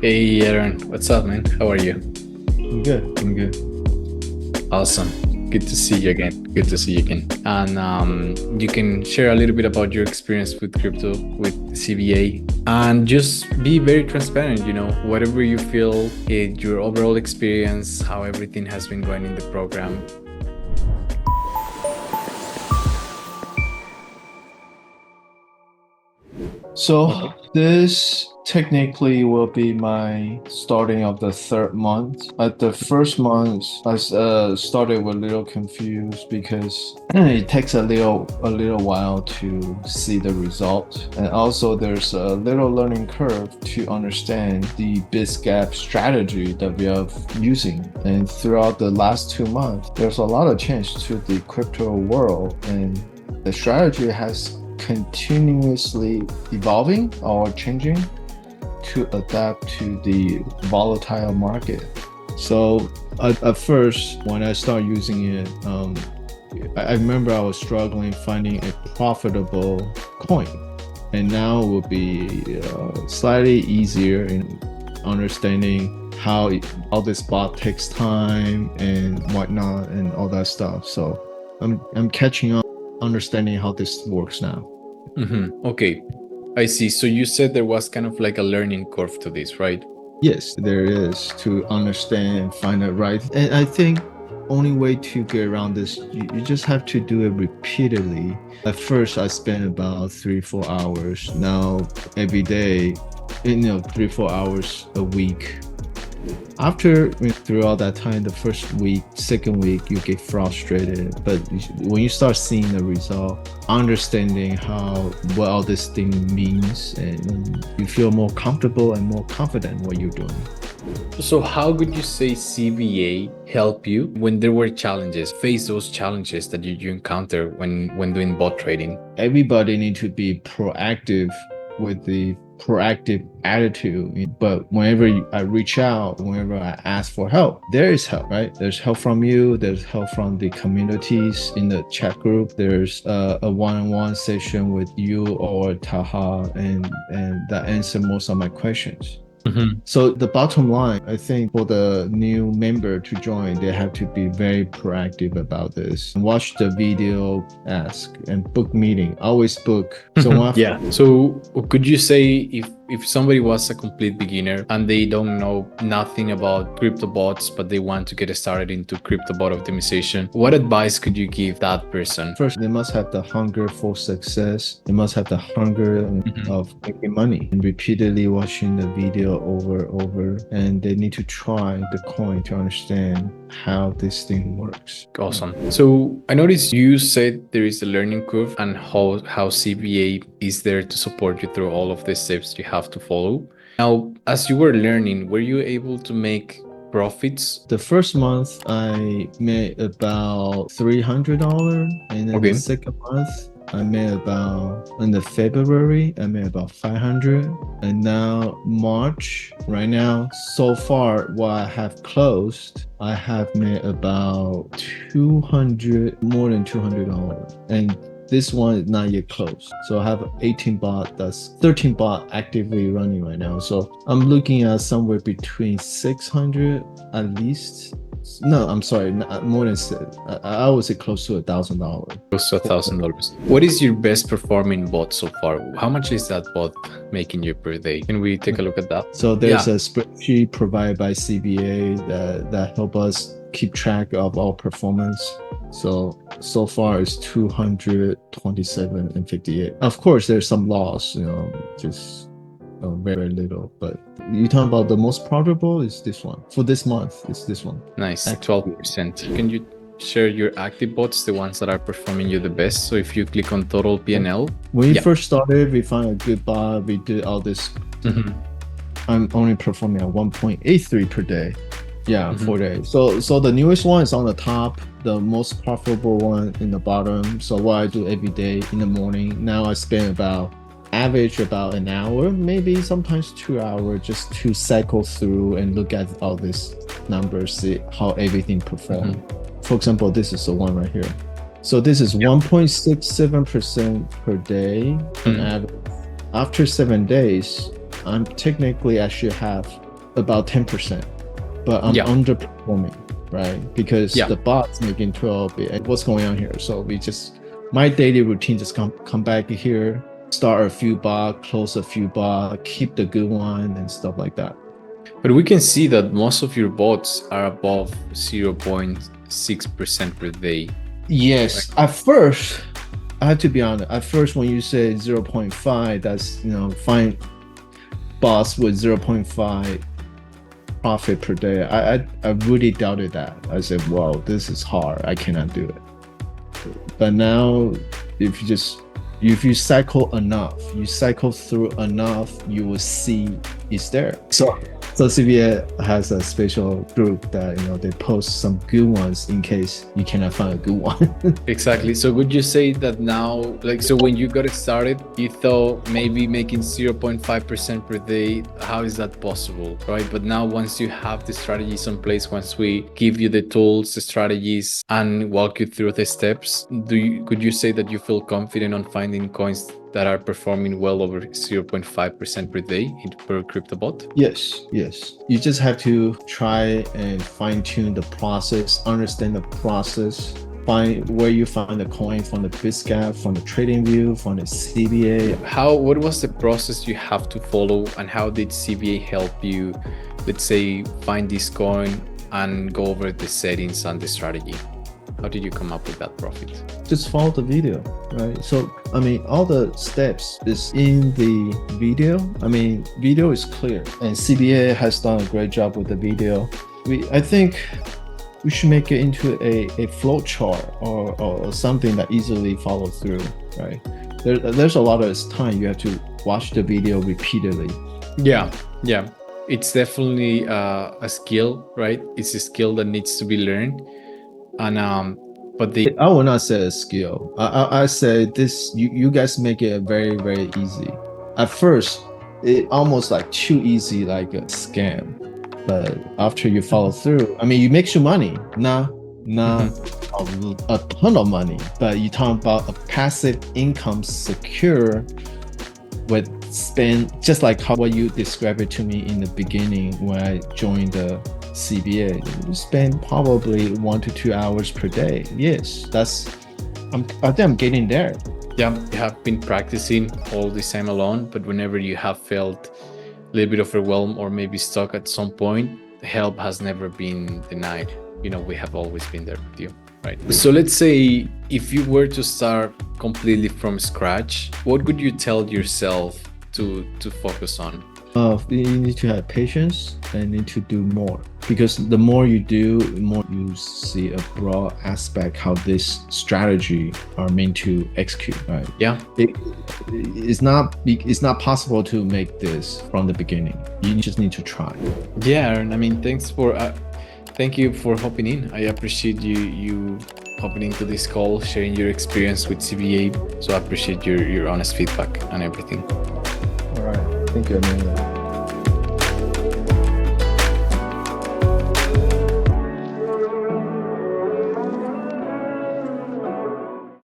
Hey Aaron, what's up, man? How are you? I'm good. I'm good. Awesome. Good to see you again. Good to see you again. And you can share a little bit about your experience with crypto, with CBA, and just be very transparent. Whatever you feel, your overall experience, how everything has been going in the program. So this technically will be my starting of the third month. At the first month, I started with a little confused because it takes a little while to see the result, and also there's a little learning curve to understand the BizGap strategy that we are using. And throughout the last 2 months, there's a lot of change to the crypto world, and the strategy has continuously evolving or changing to adapt to the volatile market. So at first, when I started using it, I remember I was struggling finding a profitable coin, and now it will be slightly easier in understanding how all this bot takes time and whatnot and all that stuff. So I'm catching up, understanding how this works now. Okay, I see. So you said there was kind of like a learning curve to this, right? Yes, there is, to understand, find it right. And I think only way to get around this, you just have to do it repeatedly. At first, I spent about 3-4 hours. Now every day, 3-4 hours a week. After throughout that time, the first week, second week, you get frustrated. But when you start seeing the result, understanding what all this thing means, and you feel more comfortable and more confident what you're doing. So how would you say CBA help you when there were challenges, face those challenges that you encounter when doing bot trading? Everybody need to be proactive with the proactive attitude. But whenever I reach out, whenever I ask for help, there is help, right? There's help from you, there's help from the communities in the chat group, there's a one-on-one session with you or Taha, and that answer most of my questions. So the bottom line, I think for the new member to join, they have to be very proactive about this. Watch the video, ask, and book meeting. Always book. Yeah. So could you say if somebody was a complete beginner and they don't know nothing about crypto bots, but they want to get started into crypto bot optimization, what advice could you give that person? First, they must have the hunger for success. They must have the hunger of making money, and repeatedly watching the video over, and they need to try the coin to understand how this thing works. Awesome. So I noticed you said there is a learning curve and how CBA is there to support you through all of the steps you have to follow. Now, as you were learning, were you able to make profits? The first month I made about $300, and then the second month in the February I made about 500, and now March, right now, so far what I have closed, I have made about more than $200, and this one is not yet closed. So I have 18 bot, that's 13 bot actively running right now. So I'm looking at somewhere between 600 at least. No, I'm sorry, more than I would say close to $1,000. Close to $1,000. What is your best performing bot so far? How much is that bot making you per day? Can we take a look at that? So there's a spreadsheet provided by CBA that help us keep track of our performance. So far it's 227 and 58. Of course, there's some loss, just very little. But you talking about the most profitable is this one. For this month, it's this one. Nice, 12%. Can you share your active bots, the ones that are performing you the best? So if you click on total PNL. When we first started, we found a good bot. We did all this. I'm only performing at 1.83 per day. Yeah, 4 days. So the newest one is on the top, the most profitable one in the bottom. So what I do every day in the morning, now I spend average about an hour, maybe sometimes 2 hours, just to cycle through and look at all these numbers, see how everything performs. For example, this is the one right here. So this is 1.67% per day on average. After 7 days, I should have about 10%, but I'm underperforming, right? Because the bot's making 12. And what's going on here? So my daily routine just come back here, start a few bot, close a few bot, keep the good one and stuff like that. But we can see that most of your bots are above 0.6% per day. Yes, right? At first, I have to be honest. At first, when you say 0.5, that's fine. Bots with 0.5 profit per day. I really doubted that. I said, "Wow, this is hard. I cannot do it." But now, if you cycle through enough, you will see it's there. So CBA has a special group that they post some good ones in case you cannot find a good one. Exactly. So would you say that now, so when you got started, you thought maybe making 0.5% per day, how is that possible, right? But now once you have the strategies in place, once we give you the tools, the strategies, and walk you through the steps, could you say that you feel confident on finding coins that are performing well over 0.5% per day per CryptoBot? Yes. You just have to try and fine tune the process, understand the process, find where you find the coin from the Biscap, from the trading view, from the CBA. What was the process you have to follow, and how did CBA help you, let's say, find this coin and go over the settings and the strategy? How did you come up with that profit? Just follow the video, right? So, all the steps is in the video. Video is clear, and CBA has done a great job with the video. I think we should make it into a flow chart or something that easily follows through, right? There's a lot of time you have to watch the video repeatedly. Yeah. It's definitely a skill, right? It's a skill that needs to be learned. And but I will not say a skill. I say this. You guys make it very, very easy. At first, it almost like too easy, like a scam. But after you follow through, you make some money. Not a ton of money, but you talk about a passive income secure with spend, just like what you described it to me in the beginning when I joined the CBA. You spend probably 1 to 2 hours per day. Yes, I think I'm getting there. Yeah, you have been practicing all this time alone, but whenever you have felt a little bit overwhelmed or maybe stuck at some point, help has never been denied. We have always been there with you, right? So let's say if you were to start completely from scratch, what would you tell yourself to focus on? You need to have patience and need to do more, because the more you do, the more you see a broad aspect how this strategy are meant to execute, right? Yeah. It's not possible to make this from the beginning. You just need to try. Yeah, and thank you for hopping in. I appreciate you hopping into this call, sharing your experience with CBA. So I appreciate your honest feedback and everything. All right. Thank you, Emilio.